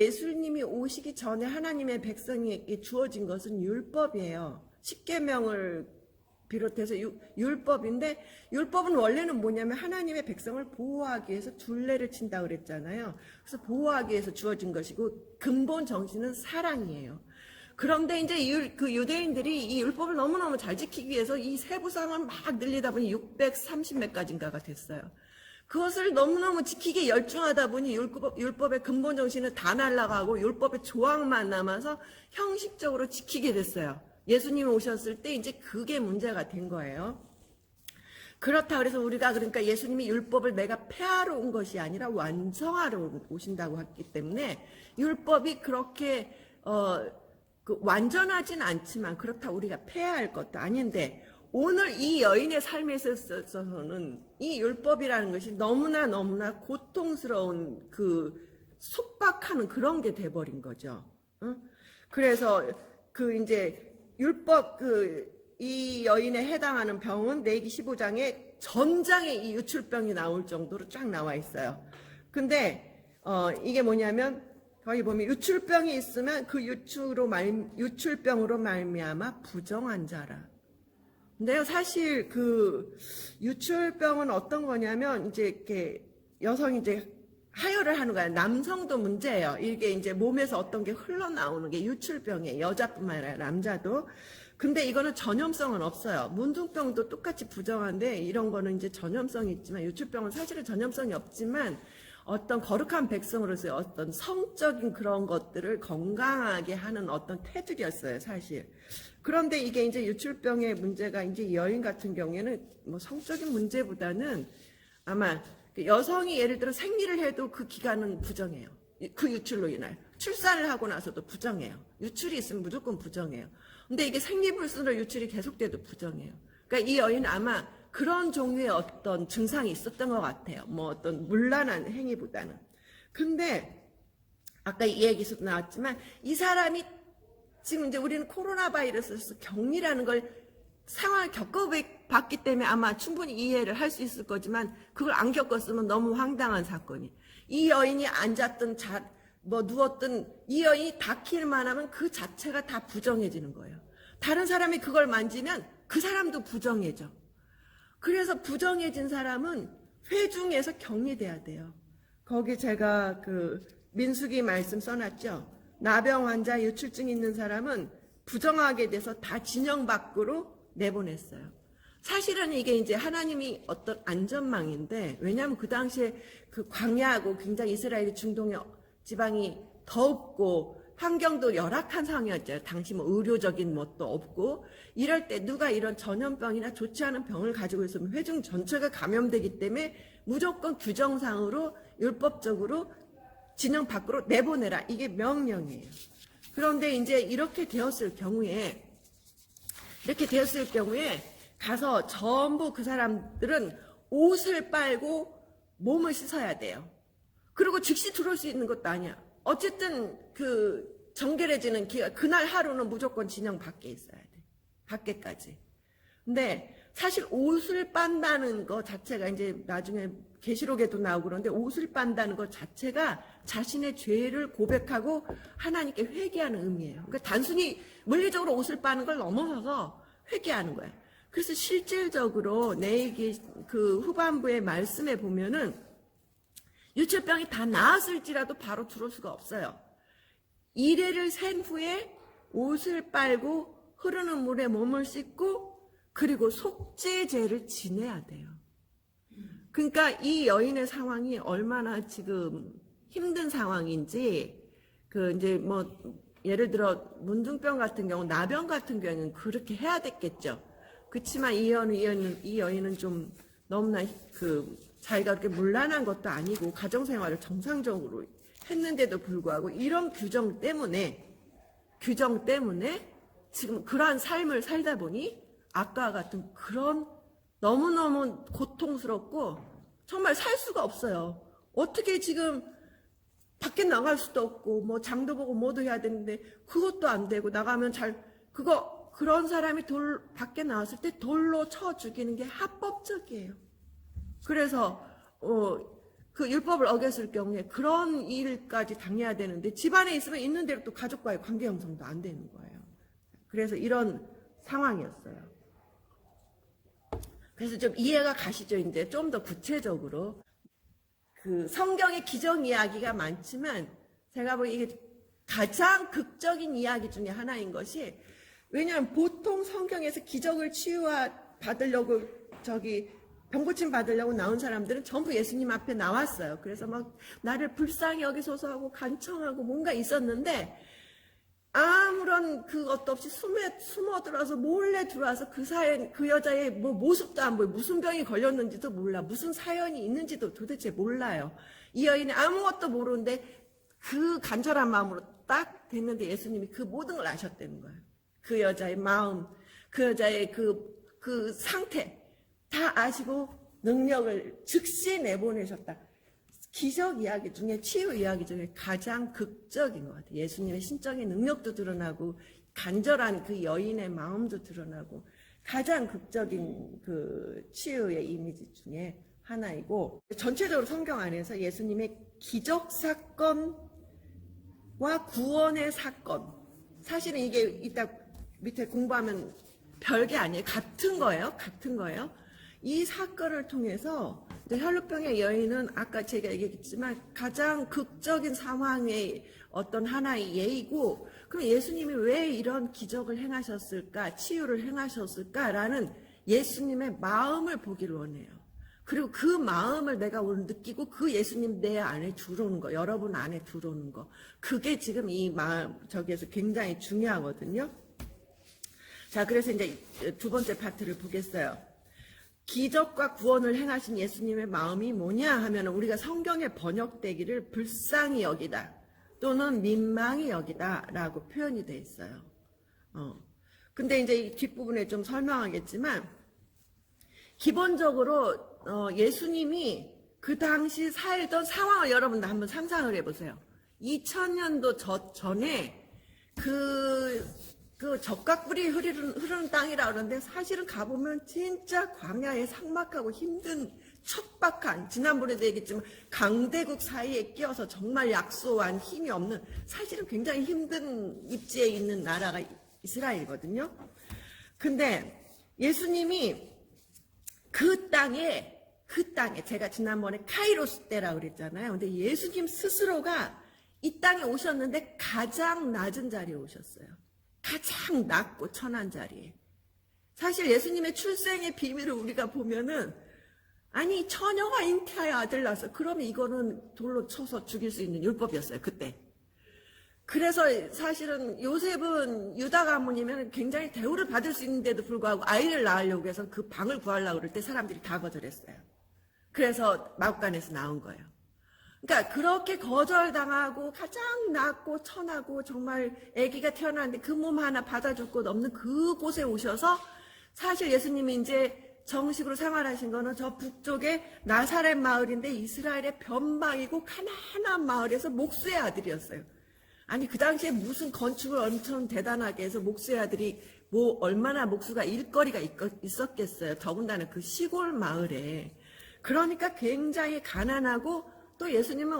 예수님이 오시기 전에 하나님의 백성에게 주어진 것은 율법이에요. 십계명을 비롯해서 율법인데, 율법은 원래는 뭐냐면 하나님의 백성을 보호하기 위해서 둘레를 친다 그랬잖아요. 그래서 보호하기 위해서 주어진 것이고, 근본 정신은 사랑이에요. 그런데 이제 그 유대인들이 이 율법을 너무너무 잘 지키기 위해서 이 세부상을 막 늘리다 보니 630몇 가지인가가 됐어요. 그것을 너무너무 지키기 열중하다 보니 율법의 근본 정신은 다 날아가고 율법의 조항만 남아서 형식적으로 지키게 됐어요. 예수님이 오셨을 때 이제 그게 문제가 된 거예요. 그렇다 그래서 우리가 그러니까 예수님이 율법을 내가 폐하러 온 것이 아니라 완성하러 오신다고 했기 때문에 율법이 그렇게 완전하진 않지만 그렇다 우리가 폐하할 것도 아닌데, 오늘 이 여인의 삶에 있어서는 이 율법이라는 것이 너무나 고통스러운 그 속박하는 그런 게 돼버린 거죠. 그래서 그 이제 율법 이 여인에 해당하는 병은 레위기 15장에 전장에 이 유출병이 나올 정도로 쫙 나와 있어요. 근데 이게 뭐냐면 거기 보면 유출병이 있으면 그 유출병으로 말미암아 부정한 자라. 근데요, 사실 그 유출병은 어떤 거냐면 이제 이렇게 여성이 이제 하혈을 하는 거야. 남성도 문제예요. 이게 이제 몸에서 어떤 게 흘러나오는 게 유출병이에요. 여자뿐만 아니라 남자도. 근데 이거는 전염성은 없어요. 문둥병도 똑같이 부정한데 이런 거는 이제 전염성이 있지만, 유출병은 사실은 전염성이 없지만 어떤 거룩한 백성으로서의 어떤 성적인 그런 것들을 건강하게 하는 어떤 테두리였어요, 사실. 그런데 이게 이제 유출병의 문제가 이제 여인 같은 경우에는 뭐 성적인 문제보다는 아마 여성이 예를 들어 생리를 해도 그 기간은 부정해요. 그 유출로 인하여. 출산을 하고 나서도 부정해요. 유출이 있으면 무조건 부정해요. 근데 이게 생리불순으로 유출이 계속돼도 부정해요. 그러니까 이 여인은 아마 그런 종류의 어떤 증상이 있었던 것 같아요. 뭐 어떤 문란한 행위보다는. 근데 아까 이 얘기에서도 나왔지만 이 사람이 지금 이제 우리는 코로나 바이러스에서 격리라는 걸 상황을 겪어봤기 때문에 아마 충분히 이해를 할 수 있을 거지만, 그걸 안 겪었으면 너무 황당한 사건이. 이 여인이 앉았든 누웠든 이 여인이 닿기만 하면 그 자체가 다 부정해지는 거예요. 다른 사람이 그걸 만지면 그 사람도 부정해져. 그래서 부정해진 사람은 회중에서 격리돼야 돼요. 거기 제가 그 민수기 말씀 써놨죠. 나병 환자, 유출증 있는 사람은 부정하게 돼서 다 진영 밖으로 내보냈어요. 사실은 이게 이제 하나님이 어떤 안전망인데, 왜냐하면 그 당시에 그 광야하고 굉장히 이스라엘 중동의 지방이 덥고 환경도 열악한 상황이었죠. 당시 뭐 의료적인 것도 없고, 이럴 때 누가 이런 전염병이나 좋지 않은 병을 가지고 있으면 회중 전체가 감염되기 때문에 무조건 규정상으로 율법적으로 진영 밖으로 내보내라. 이게 명령이에요. 그런데 이제 이렇게 되었을 경우에 가서 전부 그 사람들은 옷을 빨고 몸을 씻어야 돼요. 그리고 즉시 들어올 수 있는 것도 아니야. 어쨌든 그 정결해지는 기간, 그날 하루는 무조건 진영 밖에 있어야 돼. 밖에까지. 근데 사실 옷을 빤다는 것 자체가 이제 나중에 계시록에도 나오고 그러는데, 옷을 빤다는 것 자체가 자신의 죄를 고백하고 하나님께 회개하는 의미예요. 그러니까 단순히 물리적으로 옷을 빠는 걸 넘어서서 회개하는 거예요. 그래서 실질적으로 내기 그 후반부의 말씀에 보면은 유출병이 다 나았을지라도 바로 들어올 수가 없어요. 이래를 센 후에 옷을 빨고 흐르는 물에 몸을 씻고 그리고 속죄제를 지내야 돼요. 그러니까 이 여인의 상황이 얼마나 지금 힘든 상황인지, 그 이제 뭐 예를 들어 문둥병 같은 경우, 나병 같은 경우는 그렇게 해야 됐겠죠. 그렇지만 이 여인은 좀 너무나 그 자기가 그렇게 문란한 것도 아니고 가정생활을 정상적으로 했는데도 불구하고 이런 규정 때문에 지금 그러한 삶을 살다 보니 아까와 같은 그런 너무너무 고통스럽고 정말 살 수가 없어요. 어떻게 지금 밖에 나갈 수도 없고 뭐 장도 보고 뭐도 해야 되는데 그것도 안 되고, 나가면 그런 사람이 밖에 나왔을 때 돌로 쳐 죽이는 게 합법적이에요. 그래서 그 율법을 어겼을 경우에 그런 일까지 당해야 되는데 집안에 있으면 있는 대로 또 가족과의 관계 형성도 안 되는 거예요. 그래서 이런 상황이었어요. 그래서 좀 이해가 가시죠? 이제 좀 더 구체적으로 그 성경의 기적 이야기가 많지만 제가 보기에 이게 가장 극적인 이야기 중에 하나인 것이, 왜냐하면 보통 성경에서 기적을 치유와 받으려고 병고침 받으려고 나온 사람들은 전부 예수님 앞에 나왔어요. 그래서 막 나를 불쌍히 여기소서 하고 간청하고 뭔가 있었는데 아무런 그것도 없이 숨어들어서 몰래 들어와서 그 여자의 뭐 모습도 안 보여, 무슨 병이 걸렸는지도 몰라, 무슨 사연이 있는지도 도대체 몰라요. 이 여인이 아무것도 모르는데 그 간절한 마음으로 딱 됐는데 예수님이 그 모든 걸 아셨다는 거예요. 그 여자의 마음, 그 여자의 그 상태 다 아시고 능력을 즉시 내보내셨다. 기적 이야기 중에, 치유 이야기 중에 가장 극적인 것 같아요. 예수님의 신적인 능력도 드러나고 간절한 그 여인의 마음도 드러나고 가장 극적인 그 치유의 이미지 중에 하나이고, 전체적으로 성경 안에서 예수님의 기적 사건과 구원의 사건, 사실은 이게 이따 밑에 공부하면 별게 아니에요. 같은 거예요. 이 사건을 통해서 혈루병의 여인은 아까 제가 얘기했지만 가장 극적인 상황의 어떤 하나의 예이고, 그럼 예수님이 왜 이런 기적을 행하셨을까, 치유를 행하셨을까라는 예수님의 마음을 보기를 원해요. 그리고 그 마음을 내가 오늘 느끼고 그 예수님 내 안에 들어오는 거, 여러분 안에 들어오는 거, 그게 지금 이 마음 저기에서 굉장히 중요하거든요. 자, 그래서 이제 두 번째 파트를 보겠어요. 기적과 구원을 행하신 예수님의 마음이 뭐냐 하면 우리가 성경에 번역되기를 불쌍히 여기다 또는 민망히 여기다 라고 표현이 되어 있어요. 근데 이제 이 뒷부분에 좀 설명하겠지만, 기본적으로 예수님이 그 당시 살던 상황을 여러분들 한번 상상을 해보세요. 2000년도 전에 그 적각불이 흐르는 땅이라 그러는데 사실은 가보면 진짜 광야에 삭막하고 힘든 척박한, 지난번에도 얘기했지만 강대국 사이에 끼어서 정말 약소한 힘이 없는, 사실은 굉장히 힘든 입지에 있는 나라가 이스라엘이거든요. 근데 예수님이 그 땅에 제가 지난번에 카이로스 때라고 그랬잖아요. 근데 예수님 스스로가 이 땅에 오셨는데 가장 낮은 자리에 오셨어요. 가장 낮고 천한 자리에. 사실 예수님의 출생의 비밀을 우리가 보면은, 아니 처녀가 잉태하여 아들 낳았어. 그러면 이거는 돌로 쳐서 죽일 수 있는 율법이었어요, 그때. 그래서 사실은 요셉은 유다 가문이면 굉장히 대우를 받을 수 있는데도 불구하고 아이를 낳으려고 해서 그 방을 구하려고 그럴 때 사람들이 다 거절했어요. 그래서 마국간에서 나온 거예요. 그러니까 그렇게 거절당하고 가장 낮고 천하고 정말 아기가 태어났는데 그 몸 하나 받아줄 곳 없는 그곳에 오셔서, 사실 예수님이 이제 정식으로 생활하신 거는 저 북쪽에 나사렛 마을인데 이스라엘의 변방이고 가난한 마을에서 목수의 아들이었어요. 아니 그 당시에 무슨 건축을 엄청 대단하게 해서 목수의 아들이 뭐 얼마나 목수가 일거리가 있었겠어요. 더군다나 그 시골 마을에. 그러니까 굉장히 가난하고, 또 예수님은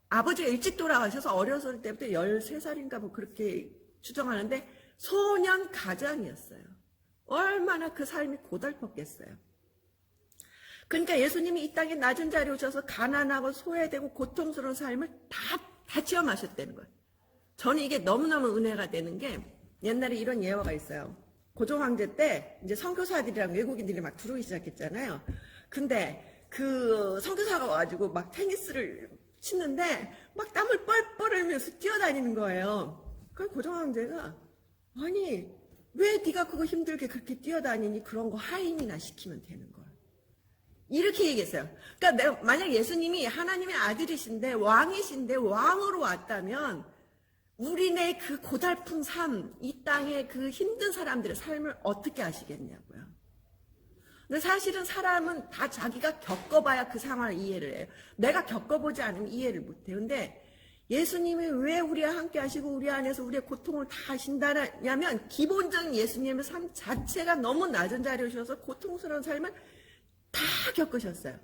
아버지가 일찍 돌아가셔서 어렸을 때부터 13살인가 뭐 그렇게 추정하는데 소년 가장이었어요. 얼마나 그 삶이 고달팠겠어요. 그러니까 예수님이 이 땅에 낮은 자리에 오셔서 가난하고 소외되고 고통스러운 삶을 다 체험하셨다는 거예요. 저는 이게 너무너무 은혜가 되는 게, 옛날에 이런 예화가 있어요. 고종 황제 때 이제 선교사들이랑 외국인들이 막 들어오기 시작했잖아요. 근데 그 선교사가 와가지고 막 테니스를 치는데 막 땀을 뻘뻘 흘리면서 뛰어다니는 거예요. 그래서 고종 황제가, 아니 왜 네가 그거 힘들게 그렇게 뛰어다니니, 그런 거 하인이나 시키면 되는 거야. 이렇게 얘기했어요. 그러니까 만약 예수님이 하나님의 아들이신데 왕이신데 왕으로 왔다면 우리네 그 고달픈 삶, 이 땅의 그 힘든 사람들의 삶을 어떻게 하시겠냐고요. 근데 사실은 사람은 다 자기가 겪어봐야 그 상황을 이해를 해요. 내가 겪어보지 않으면 이해를 못해요. 근데 예수님이 왜 우리와 함께 하시고 우리 안에서 우리의 고통을 다 하신다냐면, 기본적인 예수님의 삶 자체가 너무 낮은 자리에 오셔서 고통스러운 삶을 다 겪으셨어요.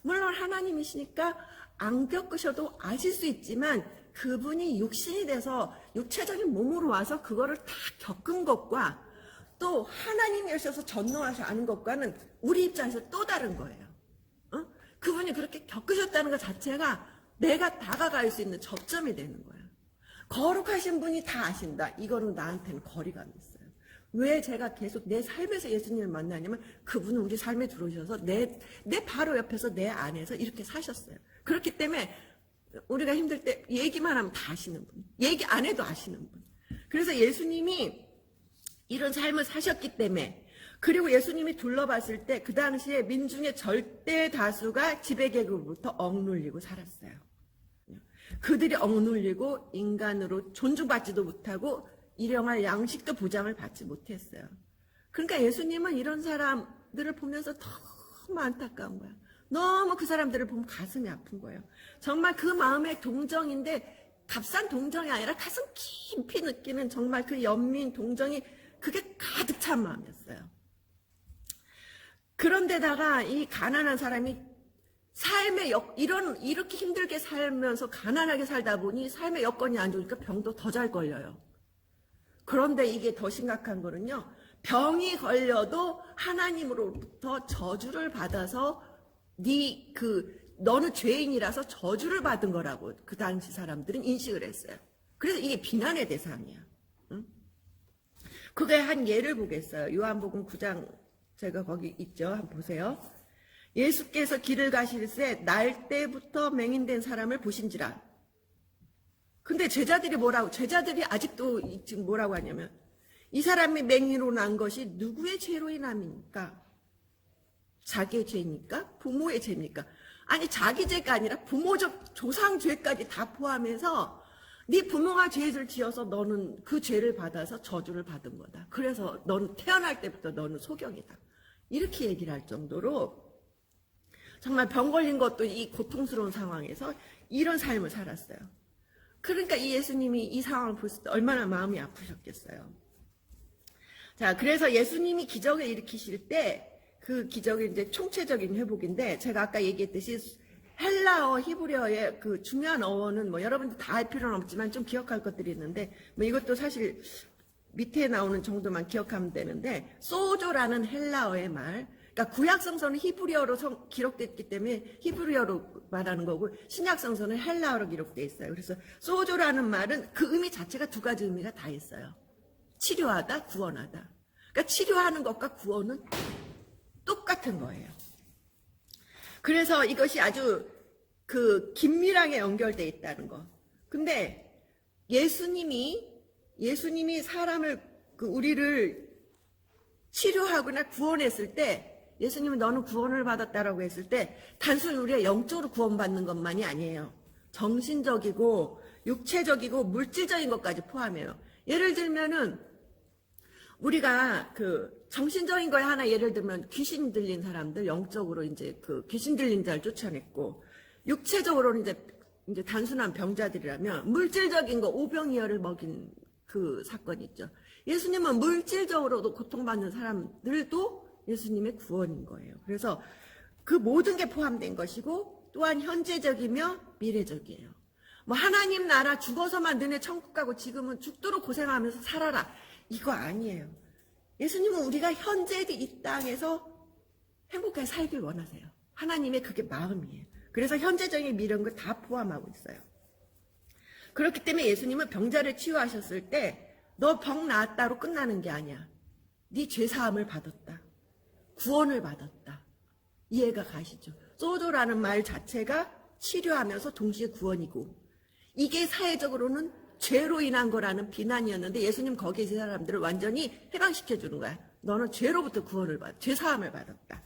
물론 하나님이시니까 안 겪으셔도 아실 수 있지만 그분이 육신이 돼서 육체적인 몸으로 와서 그거를 다 겪은 것과 또 하나님이 오셔서 전능하셔 아는 것과는 우리 입장에서 또 다른 거예요. 어? 그분이 그렇게 겪으셨다는 것 자체가 내가 다가갈 수 있는 접점이 되는 거예요. 거룩하신 분이 다 아신다. 이거는 나한테는 거리감이 있어요. 왜 제가 계속 내 삶에서 예수님을 만나냐면 그분은 우리 삶에 들어오셔서 내 바로 옆에서 내 안에서 이렇게 사셨어요. 그렇기 때문에 우리가 힘들 때 얘기만 하면 다 아시는 분. 얘기 안 해도 아시는 분. 그래서 예수님이 이런 삶을 사셨기 때문에 그리고 예수님이 둘러봤을 때 그 당시에 민중의 절대 다수가 지배계급으로부터 억눌리고 살았어요. 그들이 억눌리고 인간으로 존중받지도 못하고 일용할 양식도 보장을 받지 못했어요. 그러니까 예수님은 이런 사람들을 보면서 너무 안타까운 거야. 너무 그 사람들을 보면 가슴이 아픈 거예요. 정말 그 마음의 동정인데 값싼 동정이 아니라 가슴 깊이 느끼는 정말 그 연민 동정이 그게 가득 찬 마음이었어요. 그런데다가 이 가난한 사람이 삶의 이렇게 힘들게 살면서 가난하게 살다 보니 삶의 여건이 안 좋으니까 병도 더 잘 걸려요. 그런데 이게 더 심각한 거는요. 병이 걸려도 하나님으로부터 저주를 받아서 너는 죄인이라서 저주를 받은 거라고 그 당시 사람들은 인식을 했어요. 그래서 이게 비난의 대상이야. 응? 그게 한 예를 보겠어요. 요한복음 9장 제가 거기 있죠. 한번 보세요. 예수께서 길을 가실새 날 때부터 맹인된 사람을 보신지라. 근데 제자들이 아직도 지금 뭐라고 하냐면 이 사람이 맹인으로 난 것이 누구의 죄로 인함입니까? 자기의 죄입니까? 부모의 죄입니까? 아니 자기 죄가 아니라 부모적 조상 죄까지 다 포함해서 네 부모가 죄를 지어서 너는 그 죄를 받아서 저주를 받은 거다. 그래서 너는 태어날 때부터 너는 소경이다. 이렇게 얘기를 할 정도로 정말 병 걸린 것도 이 고통스러운 상황에서 이런 삶을 살았어요. 그러니까 이 예수님이 이 상황을 봤을 때 얼마나 마음이 아프셨겠어요. 자, 그래서 예수님이 기적을 일으키실 때 그 기적이 이제 총체적인 회복인데 제가 아까 얘기했듯이 헬라어, 히브리어의 그 중요한 어원은 뭐 여러분들 다 알 필요는 없지만 좀 기억할 것들이 있는데 뭐 이것도 사실 밑에 나오는 정도만 기억하면 되는데 소조라는 헬라어의 말, 그러니까 구약성서는 히브리어로 기록됐기 때문에 히브리어로 말하는 거고 신약성서는 헬라어로 기록되어 있어요. 그래서 소조라는 말은 그 의미 자체가 두 가지 의미가 다 있어요. 치료하다, 구원하다. 그러니까 치료하는 것과 구원은 똑같은 거예요. 그래서 이것이 아주 그 긴밀하게 연결되어 있다는 거. 근데 예수님이 사람을 우리를 치료하거나 구원했을 때 예수님은 너는 구원을 받았다라고 했을 때 단순히 우리가 영적으로 구원받는 것만이 아니에요. 정신적이고 육체적이고 물질적인 것까지 포함해요. 예를 들면은 우리가 정신적인 거에 하나 예를 들면 귀신 들린 사람들 영적으로 이제 귀신 들린 자를 쫓아냈고 육체적으로는 이제 단순한 병자들이라면 물질적인 거 오병이어를 먹인 그 사건 있죠. 예수님은 물질적으로도 고통받는 사람들도 예수님의 구원인 거예요. 그래서 그 모든 게 포함된 것이고 또한 현재적이며 미래적이에요. 뭐 하나님 나라 죽어서만 너네 천국 가고 지금은 죽도록 고생하면서 살아라. 이거 아니에요. 예수님은 우리가 현재 이 땅에서 행복하게 살길 원하세요. 하나님의 그게 마음이에요. 그래서 현재적인 미래인 걸 다 포함하고 있어요. 그렇기 때문에 예수님은 병자를 치유하셨을 때 너 병 나았다로 끝나는 게 아니야. 네 죄사함을 받았다. 구원을 받았다. 이해가 가시죠? 소조라는 말 자체가 치료하면서 동시에 구원이고 이게 사회적으로는 죄로 인한 거라는 비난이었는데 예수님 거기에 이 사람들을 완전히 해방시켜주는 거야. 너는 죄로부터 구원을 받아, 죄사함을 받았다.